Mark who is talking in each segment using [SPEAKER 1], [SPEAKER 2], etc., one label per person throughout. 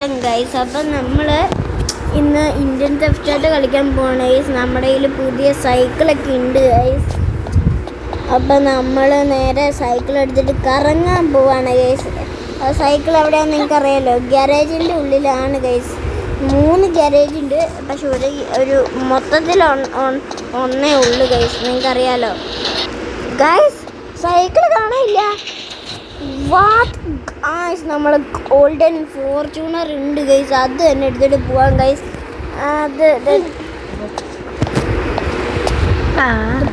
[SPEAKER 1] Guys, അപ്പം നമ്മൾ ഇന്ന് ഇന്ത്യൻ തെഫ്റ്റായിട്ട് കളിക്കാൻ പോവാണ് ഗൈസ്. നമ്മുടെ കയ്യിൽ പുതിയ സൈക്കിളൊക്കെ ഉണ്ട് ഗൈസ്. അപ്പം നമ്മൾ നേരെ സൈക്കിൾ എടുത്തിട്ട് കറങ്ങാൻ പോവാണ് ഗൈസ്. ആ സൈക്കിൾ എവിടെയാണെന്ന് നിങ്ങൾക്ക് അറിയാമല്ലോ, ഗാരേജിൻ്റെ ഉള്ളിലാണ് ഗൈസ്. 3 ഗാരേജ് ഉണ്ട്, പക്ഷെ ഒരു മൊത്തത്തിൽ ഒന്നേ ഉള്ളു ഗൈസ്. നിങ്ങൾക്കറിയാലോ ഗൈസ്, സൈക്കിൾ കാണാനില്ല. നമ്മൾ ഗോൾഡൻ ഫോർച്യൂണർ ഉണ്ട് ഗൈസ്, അത് തന്നെ എടുത്തിട്ട് പോവാം ഗൈസ്. അത്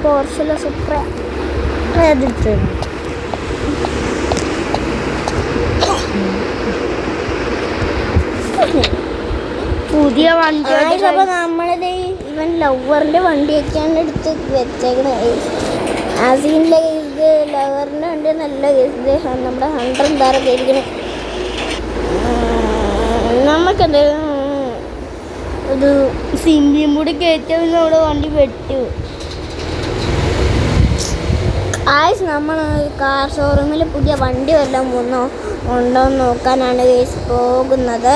[SPEAKER 1] പോർഷല സൂപ്പർ
[SPEAKER 2] പുതിയ വണ്ടി.
[SPEAKER 1] അപ്പൊ നമ്മളിത് ഇവൻ ലവറിന്റെ വണ്ടിയൊക്കെയാണ് എടുത്ത് വെച്ചേക്കണ ഗൈസ്. ആസീനിലെ ഇത് ലവറിന്റെ വണ്ടി നല്ല ഗൈസ്. നമ്മുടെ 100 എന്താറൊക്കെ ഇരിക്കണം. നമുക്കെന്തായാലും
[SPEAKER 2] ഒരു സിമ്പിയും കൂടി കയറ്റാൻ നമ്മുടെ വണ്ടി വെട്ടു.
[SPEAKER 1] നമ്മൾ കാർ ഷോറൂമിൽ പുതിയ വണ്ടി വല്ലതും ഉണ്ടോ എന്ന് നോക്കാനാണ് ഗൈസ് പോകുന്നത്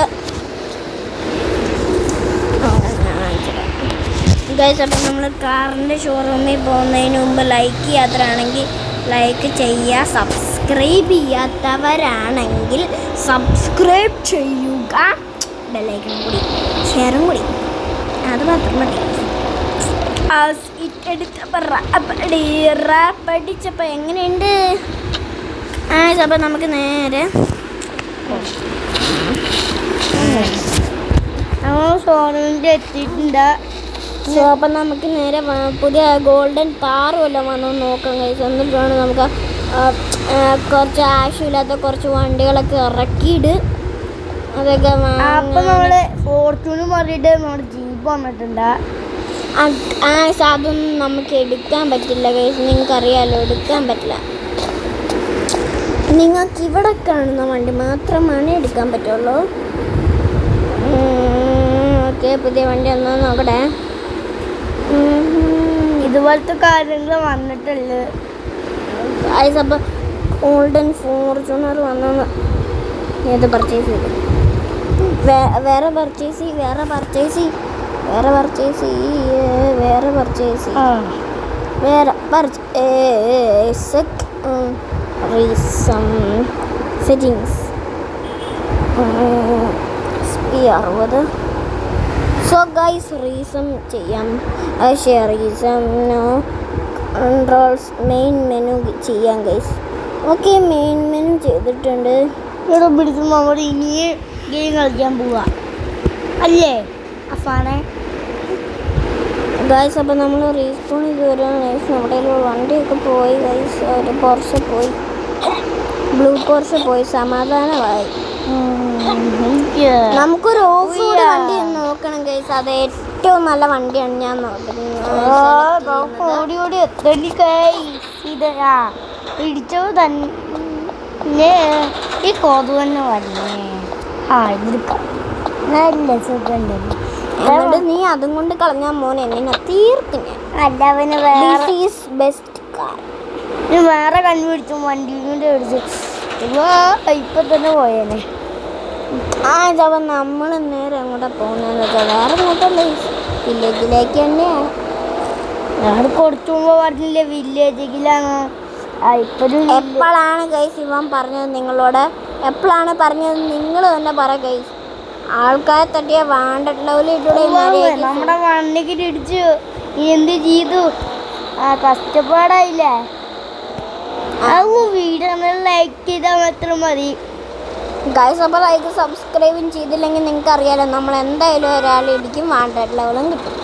[SPEAKER 1] ഗൈസ്. അപ്പം നമ്മൾ കാറിൻ്റെ ഷോറൂമിൽ പോകുന്നതിന് മുമ്പ് ലൈക്ക് ചെയ്യാത്തവരാണെങ്കിൽ ലൈക്ക് ചെയ്യുക, സബ്സ്ക്രൈബ് ചെയ്യാത്തവരാണെങ്കിൽ സബ്സ്ക്രൈബ് ചെയ്യുക, ബെല്ലൈക്കൺ കൂടി ഷെയറും കൂടി, അത് മാത്രം മതി. പഠിച്ചപ്പോൾ എങ്ങനെയുണ്ട്? അപ്പം നമുക്ക് നേരെ
[SPEAKER 2] ഷോറൂമിൻ്റെ എത്തിയിട്ടുണ്ട്.
[SPEAKER 1] സോ അപ്പം നമുക്ക് നേരെ പുതിയ ഗോൾഡൻ കാർ വല്ലതും വന്നു നോക്കാം കഴിച്ചു. എന്നിട്ടാണ് നമുക്ക് കുറച്ച് ആവശ്യമില്ലാത്ത കുറച്ച് വണ്ടികളൊക്കെ ഇറക്കിയിട്ട് അതൊക്കെ.
[SPEAKER 2] അപ്പം നമ്മൾ ഫോർച്യൂണർ മാറിയിട്ട് നമ്മുടെ ജീപ്പ് വന്നിട്ടുണ്ട്.
[SPEAKER 1] അതൊന്നും നമുക്ക് എടുക്കാൻ പറ്റില്ല കഴിച്ച്, നിങ്ങൾക്കറിയാമല്ലോ, എടുക്കാൻ പറ്റില്ല. നിങ്ങൾക്ക് ഇവിടെ കാണുന്ന വണ്ടി മാത്രമാണ് എടുക്കാൻ പറ്റുള്ളൂ. ഓക്കെ, പുതിയ വണ്ടി ഒന്നാ നോക്കട്ടെ.
[SPEAKER 2] ഇതുപോലത്തെ കാര്യങ്ങൾ വന്നിട്ടുള്ളു.
[SPEAKER 1] അപ്പം ഗോൾഡൻ ഫോർച്യൂണർ വന്നെന്ന് ഏത് പർച്ചേസ് ചെയ്തു? വേറെ പർച്ചേസ് സെറ്റിങ്സ് 60. സോ ഗൈസ്, റീസം ചെയ്യാം. കൺട്രോൾസ് മെയിൻ മെനു ചെയ്യാം ഗൈസ്. ഓക്കെ, മെയിൻ മെനു ചെയ്തിട്ടുണ്ട്.
[SPEAKER 2] ഇവിടെ പിടിച്ച് നമ്മൾ ഇനി ഗെയിം കളിക്കാൻ പോവാ അല്ലേ അഫാനെ
[SPEAKER 1] ഗൈസ്? അപ്പം നമ്മൾ റീസ്പോൺ ചെയ്ത് വരികയാണ് ഗൈസ്. നമ്മുടെ വണ്ടിയൊക്കെ പോയി ഗൈസ്. ഒരു പോർഷെ പോയി, ബ്ലൂ പോർഷെ പോയി, സമാധാനമായി. നമുക്കൊരു ഓഫ് റോഡ് വണ്ടി നോക്കണം ഗൈസ്. അത് ഏറ്റവും നല്ല വണ്ടിയാണ് ഞാൻ
[SPEAKER 2] ഓടി ഓടി എത്തടി ഇതാ പിടിച്ചത് തന്നെ. ഈ കോതു തന്നെ വരണേ. എടുക്കാം, നല്ല സുഖം.
[SPEAKER 1] എന്നിട്ട് നീ അതും കൊണ്ട് കളഞ്ഞാൽ മോനെ എന്നെ തീർത്തിന്.
[SPEAKER 2] അല്ല, അവന്
[SPEAKER 1] ബെസ്റ്റ് കാർ.
[SPEAKER 2] വേറെ കണ്ടുപിടിച്ചു, വണ്ടി കൊണ്ട് പിടിച്ചു. ഇപ്പൊ തന്നെ പോയേനെ.
[SPEAKER 1] അപ്പം നമ്മൾ നേരെ അങ്ങോട്ടാ പോകുന്നതെന്ന് വെച്ചാൽ വേറെ അങ്ങോട്ടല്ല, വില്ലേജിലേക്ക് തന്നെയാണ്.
[SPEAKER 2] ഞാൻ കുറച്ചു മുമ്പ് പറഞ്ഞില്ലേ വില്ലേജിലാണ്.
[SPEAKER 1] എപ്പോഴാണ് ഗൈസ് ഇവൻ പറഞ്ഞത് നിങ്ങളോട്? എപ്പോഴാണ് പറഞ്ഞത്? നിങ്ങൾ തന്നെ പറ ഗൈസ്. ആൾക്കാരെ തട്ടിയ വാണ്ടഡ് ലെവലിലൂടെ
[SPEAKER 2] നമ്മുടെ വണ്ടിക്ക് ഇടിച്ചു. എന്ത് ചെയ്തു? കഷ്ടപ്പാടായില്ലേ? വീഡിയോ ലൈക്ക് ചെയ്താൽ മാത്രം മതി
[SPEAKER 1] ഗൈസ്. അപ്പോൾ ലൈക്ക് സബ്സ്ക്രൈബും ചെയ്തില്ലെങ്കിൽ നിങ്ങൾക്ക് അറിയാലോ, നമ്മൾ എന്തായാലും ഒരാൾ ഇടിക്കും, വാണ്ടഡ് ലെവലും കിട്ടും.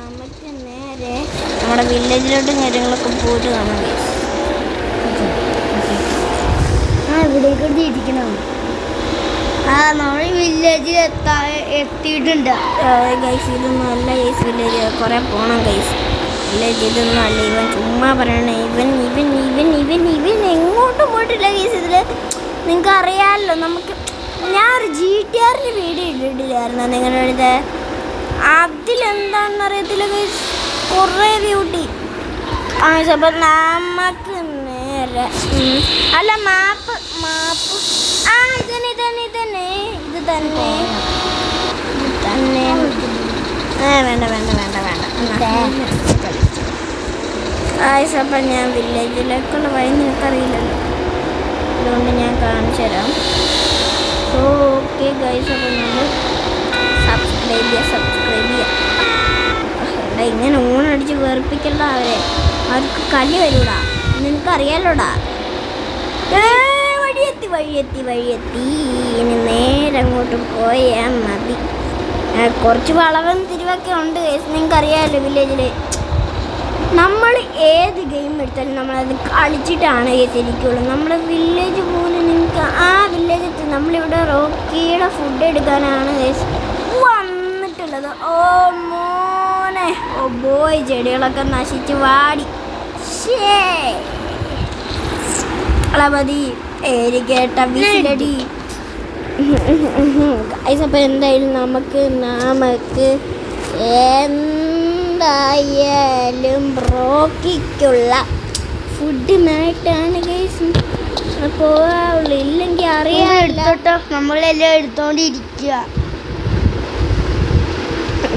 [SPEAKER 1] നമുക്ക് നേരെ നമ്മുടെ വില്ലേജിലോട്ടും കാര്യങ്ങളൊക്കെ പോയിട്ട് കാണാം ഗൈസ്.
[SPEAKER 2] ഇവിടേക്ക് ഇരിക്കണം. നമ്മൾ വില്ലേജിൽ എത്തിയിട്ടുണ്ട്
[SPEAKER 1] ഗൈസ്. ഇതൊന്നും അല്ല ഗൈസ്, വില്ലേജ് കുറേ പോകണം ഗൈസ്. വില്ലേജ് ഇതൊന്നും അല്ല. ഇവൻ ചുമ്മാ പറയണേ. ഇവൻ എങ്ങോട്ടും പോയിട്ടില്ല ഗൈസ്. ഇതിൽ നിങ്ങൾക്ക് അറിയാമല്ലോ, ഞാൻ ഒരു GTR വീഡിയോ ഇട്ടിട്ടില്ലായിരുന്നു നിങ്ങളുടെ അടുത്ത്. അതിലെന്താണെന്ന് അറിയത്തില്ല ഗൈസ്, കുറേ ബ്യൂട്ടി. അപ്പം നമുക്ക് നേരെ അല്ല മാപ്പ് തന്നെ തന്നെ വേണ്ട വേണ്ട വേണ്ട വേണ്ട ഗൈസ് അപ്പം ഞാൻ വില്ലേജിലേക്കുള്ള വഴി നിനക്കറിയില്ലല്ലോ, അതുകൊണ്ട് ഞാൻ കാണിച്ചു തരാം. സോ ഓക്കെ ഗൈസ്, അപ്പം നമ്മൾ സബ്സ്ക്രൈബ് ചെയ്യുക. എടാ ഇങ്ങനെ ഊണടിച്ച് വേർപ്പിക്കണ്ട അവരെ, അവർക്ക് കലി വരൂടാ, നിനക്കറിയാലോടാ. വഴിയെത്തി ഇനി നേരെ അങ്ങോട്ട് പോയാൽ മതി. കുറച്ച് വളവും തിരിവൊക്കെ ഉണ്ട് ഗൈസ്, നിങ്ങൾക്കറിയാമല്ലോ വില്ലേജിൽ. നമ്മൾ ഏത് ഗെയിം എടുത്താലും നമ്മളത് കളിച്ചിട്ടാണ് ശരിക്കുള്ളൂ. നമ്മുടെ വില്ലേജ് പോലും നിങ്ങൾക്ക് ആ വില്ലേജ് നമ്മളിവിടെ റോക്കിയുടെ ഫുഡ് എടുക്കാനാണ് വന്നിട്ടുള്ളത്. ഓ മോനെ, ഓ ബോയ്, ചെടികളൊക്കെ നശിച്ച് വാടി. ളമതി ഏരിക്കേട്ട വിസിലടി. അപ്പം എന്തായാലും നമുക്ക് എന്തായാലും റോക്കിക്കുള്ള ഫുഡിനായിട്ടാണ് ഗൈസ് പോവാവുള്ളൂ. ഇല്ലെങ്കിൽ അറിയാമല്ലോ,
[SPEAKER 2] നമ്മളെല്ലാം എടുത്തോണ്ടിരിക്കുക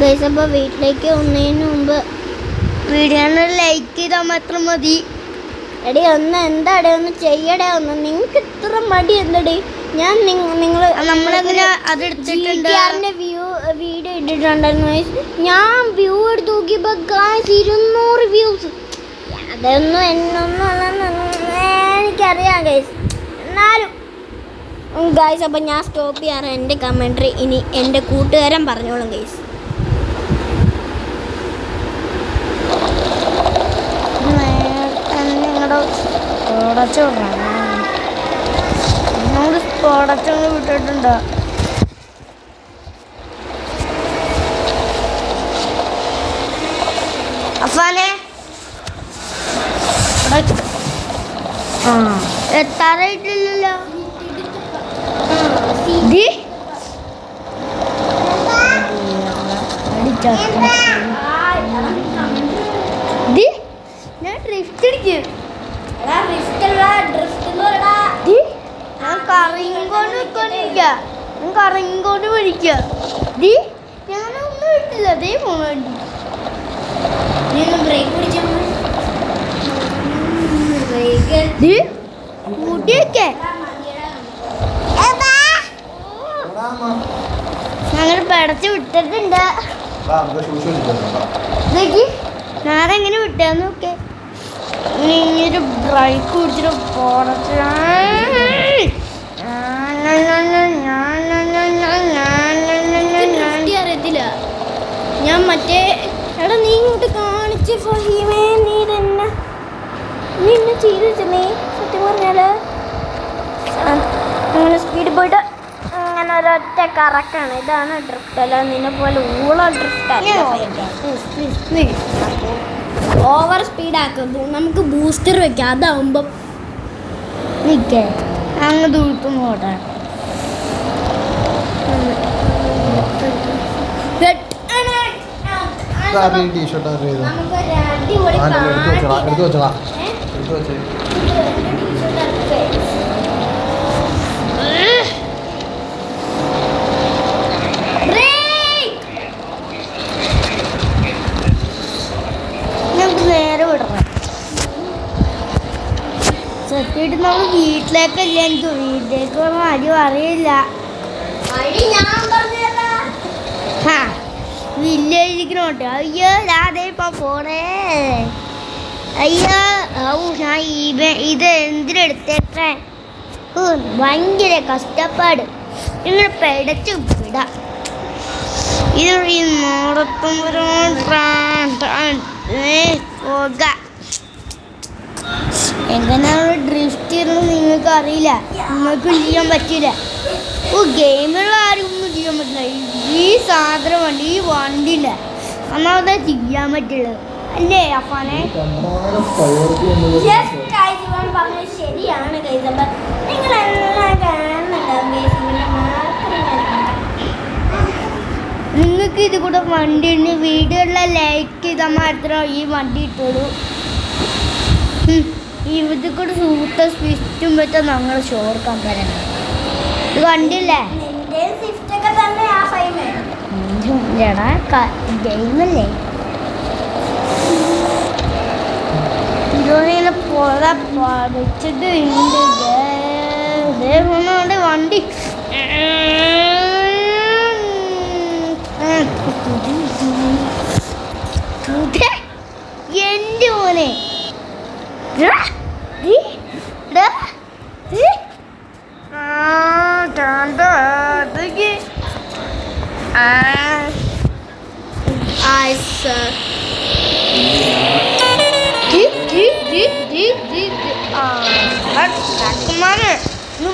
[SPEAKER 1] ഗൈസ്. അപ്പോൾ വീട്ടിലേക്ക് ഒന്നതിന് മുമ്പ്
[SPEAKER 2] വീഡിയോ ലൈക്ക് ചെയ്താൽ മാത്രം മതി.
[SPEAKER 1] എടി ഒന്ന് എന്താടേ ഒന്ന് ചെയ്യടേ ഒന്ന്. നിങ്ങൾക്ക് ഇത്ര മടി എന്തടി? ഞാൻ നിങ്ങൾ
[SPEAKER 2] നമ്മളങ്ങനെ അതെടുത്തിട്ടുണ്ട്,
[SPEAKER 1] വീഡിയോ ഇട്ടിട്ടുണ്ടായിരുന്നു. ഞാൻ വ്യൂ എടുത്ത് നോക്കിയപ്പോൾ ഗൈസ് 200 വ്യൂസ്. അതൊന്നും എന്നൊന്നും എനിക്കറിയാം ഗൈസ്, എന്നാലും ഗൈസ്. അപ്പം ഞാൻ സ്റ്റോപ്പ് ചെയ്യാറ് എൻ്റെ കമൻട്രി ഇനി എൻ്റെ കൂട്ടുകാരൻ പറഞ്ഞോളും ഗൈസ്.
[SPEAKER 2] സ്പോടച്ചൊന്ന് വിട്ടിട്ടുണ്ട്. അഫാനെ എത്താറായിട്ടില്ലല്ലോ. ഞാൻ ഡ്രിഫ്റ്റ് അടിക്കും. ഞാൻ കറങ്ങിക്കൊണ്ട് വിളിക്കുക. ഞാനൊന്നും ഇട്ടില്ല, അതേ പോകണ്ടി.
[SPEAKER 1] ബ്രേക്ക് പിടിച്ചാൽ
[SPEAKER 2] മുടിയൊക്കെ ഞങ്ങൾ പടച്ച് വിട്ടിട്ടുണ്ട്. ഞാനെങ്ങനെ വിട്ടാന്ന് നോക്കേ. ഇനിയൊരു ബ്രേക്ക് പിടിച്ചിട്ട് പോടച്ച്
[SPEAKER 1] അറിയത്തില്ല. ഞാൻ മറ്റേ എടാ നീ ഇങ്ങോട്ട് കാണിച്ച് ഫഹീമേ, നീ തന്നെ ചെയ്തു വെച്ചേ. സത്യം പറഞ്ഞാല് അങ്ങനെ സ്പീഡിൽ പോയിട്ട് അങ്ങനെ ഒരൊറ്റ കറക്റ്റാണ്. ഇതാണ് ഡ്രിഫ്റ്റ്, അല്ല നിന്നെ പോലെ ഊള ഡ്രിഫ്റ്റ് അല്ല. ഓവർ സ്പീഡാക്കും. നമുക്ക് ബൂസ്റ്റർ വെക്കാം, അതാവുമ്പം
[SPEAKER 2] നിൽക്കേ അങ്ങ് ദൂരത്തും പോട്ടെ.
[SPEAKER 1] നമുക്കൊരു അടിപൊളി
[SPEAKER 2] നേരെ വിടണം. സത്യമായിട്ട് നമ്മൾ വീട്ടിലേക്കല്ല, എനിക്ക് വീട്ടിലേക്ക് ആരും അറിയില്ല. വില്ലേജിക്കണോട്ടെ. അയ്യോ രാധേ ഇപ്പൊ പോണേ. അയ്യോ ഞാൻ ഇത് എന്തിനെടുത്തേക്കേ. ഭയങ്കര കഷ്ടപ്പാട്, ഇങ്ങനെ പെടച്ച് വിടാം. ഇത് ഈ നോടത്തും പോക എങ്ങനെയാണ് ഡ്രിഫ്റ്റ് ചെയ്യുന്നത് നിങ്ങൾക്ക് അറിയില്ല, നിങ്ങൾക്കും ചെയ്യാൻ പറ്റില്ല. ഗെയിമുകൾ ആരും ഒന്നും ചെയ്യാൻ പറ്റില്ല. ഈ സാധനം വണ്ടി, ഈ വണ്ടിയില്ല ഒന്നാമതേ ചെയ്യാൻ പറ്റുള്ളൂ, അല്ലേ അഫാനെ?
[SPEAKER 1] ശരിയാണ്. നിങ്ങളെല്ലാം
[SPEAKER 2] നിങ്ങൾക്ക് ഇത് കൂടെ വണ്ടി ഉണ്ട്, വീഡിയോയിലെ ലൈക്ക് ചെയ്താൽ മാത്രമേ ഈ വണ്ടി ഇട്ടുള്ളൂ. ഇത് കൂടെ സൂപ്പർ സ്വിഫ്റ്റും പറ്റാൻ ഞങ്ങൾ ഷോർ കമ്പനി. ഇത് വണ്ടിയില്ലേ?
[SPEAKER 1] ഇതൊക്കെ തന്നെ ആ ഫൈമേ.
[SPEAKER 2] എടാ ഗെയിമല്ലേ ഇതോടെ പുറ വെച്ചിട്ട് ഇതേപോലെ വണ്ടി എൻ്റെ മോനെ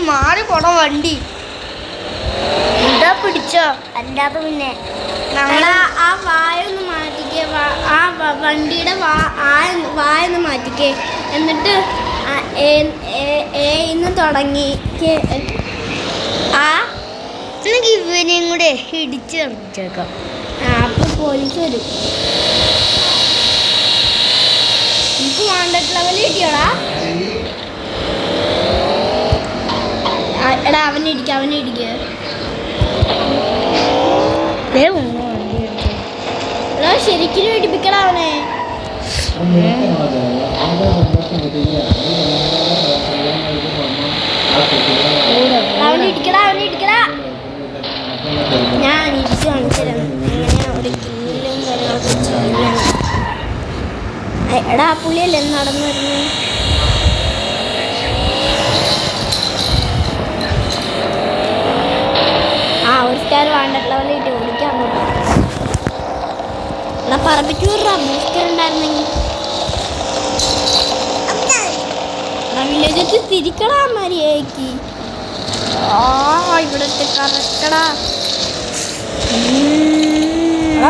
[SPEAKER 2] മാറി പോണം വണ്ടി ഇതാ പിടിച്ചോ അല്ലാതെ പിന്നെ
[SPEAKER 1] ഞങ്ങളാ ആ വായൊന്ന് മാറ്റിക്കേ, ആ വണ്ടിയുടെ വായൊന്ന് മാറ്റിക്കേ. എന്നിട്ട് ഇന്ന് തുടങ്ങി
[SPEAKER 2] എനിക്ക് ഇവനെയും കൂടെ ഇടിച്ച് ഇറച്ചേക്കാം.
[SPEAKER 1] അപ്പൊ പോലീസ് വരും. എനിക്ക് വാണ്ടഡ് ലെവൽ കിട്ടിയോടാ. എടാ അവനെ ഇടിക്കുക. എടാ ശരിക്കും ഇടിപ്പിക്കടാ അവനെ. അവനെ ഇടിക്കടാ. ഞാൻ ഇടിച്ച് കാണിച്ചുതരാം എങ്ങനെയാ ഒരു കില്ലും കാര്യങ്ങളൊക്കെ ചെയ്യണം. എടാ ആ പുള്ളിയല്ലേ നടന്നു വരുന്നത്. ഒരു സ്റ്റാർ വാണ്ടഡ് ലെവൽ കിട്ടി. ഓടിക്കാൻ അങ്ങോട്ട് എന്നാ പറപ്പിച്ചു വിടാ. ബൂസ്റ്റർ ഉണ്ടായിരുന്നെങ്കിൽ വില്ലേജ് തിരിക്കടാ മര്യാദക്ക്. ഇവിടത്തെ കറക്കടാ.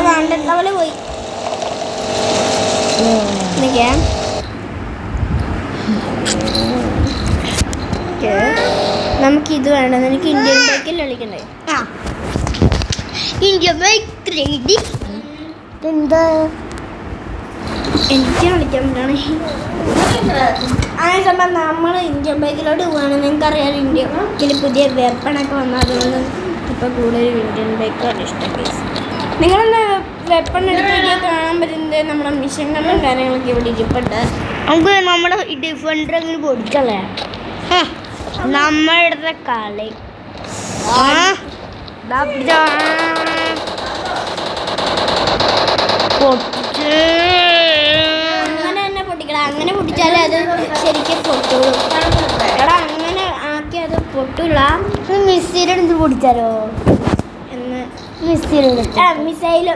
[SPEAKER 1] വാണ്ടഡ് ലെവല് പോയി. നമുക്കിത് വേണ്ട. നിനക്ക് ഇന്ത്യൻ ബൈക്കിൽ കളിക്കണ്ടേ?
[SPEAKER 2] ഇന്ത്യൻ ബൈക്ക് 3D എന്താ
[SPEAKER 1] എനിക്ക് കളിക്കാൻ പറ്റണേ. നമ്മൾ ഇന്ത്യൻ ബൈക്കിലോട്ട് പോവാണ്. നിങ്ങൾക്കറിയാം ഇന്ത്യ ബൈക്കിൽ പുതിയ വെപ്പണൊക്കെ വന്നതുകൊണ്ട് ഇപ്പോൾ കൂടുതലും ഇന്ത്യൻ ബൈക്കാണ് ഇഷ്ടം. നിങ്ങളെന്താ വെപ്പൺ എടുത്ത് കാണാൻ പറ്റുന്നത്? നമ്മുടെ മിഷൻ ഗണ്ണും കാര്യങ്ങളൊക്കെ ഇവിടെ ഇരിപ്പുണ്ട്.
[SPEAKER 2] നമുക്ക് നമ്മുടെ ഡിഫൻഡർ അങ്ങനെ പൊടിച്ചല്ലേ നമ്മളുടെ കളി.
[SPEAKER 1] അങ്ങനെ തന്നെ പൊട്ടിക്കടാ. അങ്ങനെ പൊട്ടിച്ചാലേ അത് ശരിക്കും പൊട്ടുള്ളൂ. എടാ അങ്ങനെ ആക്കി അത് പൊട്ടില്ല.
[SPEAKER 2] മിസൈലെടുത്ത് പൊടിച്ചാലോ?
[SPEAKER 1] എന്ന്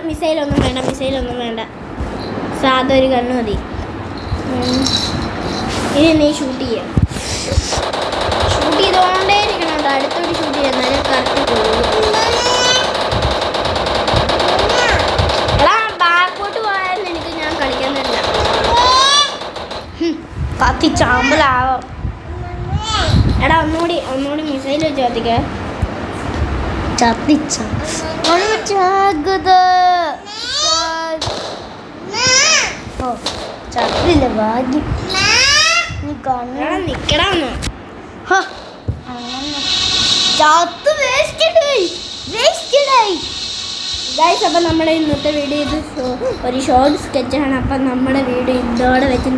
[SPEAKER 1] മിസൈലൊന്നും വേണ്ട. സാധാ ഒരു കണ്ണ് മതി. ഇനി നീ ഷൂട്ട് ചെയ്തോണ്ടേ ഇരിക്കണം. അടുത്തൊരു ഷൂട്ട് ചെയ്യുന്നാലും കറക്റ്റ് പോകും. എടാ ബാക്കോട്ട് പോയാലും എനിക്ക് ഞാൻ കളിക്കാൻ തരില്ല.
[SPEAKER 2] കത്തി ചാമ്പലാവോ?
[SPEAKER 1] എടാ ഒന്നുകൂടി മിസൈൽ വെച്ച് കത്തിക്കേ.
[SPEAKER 2] ചത്തില്ല ഭാഗ്യം.
[SPEAKER 1] നിക്കടാന്ന് ഗൈസ്. അപ്പം നമ്മുടെ ഇന്നത്തെ വീഡിയോ ഇത് ഒരു ഷോർട്ട് സ്കെച്ചാണ്. അപ്പം നമ്മുടെ വീഡിയോ ഇതോടെ വെച്ച്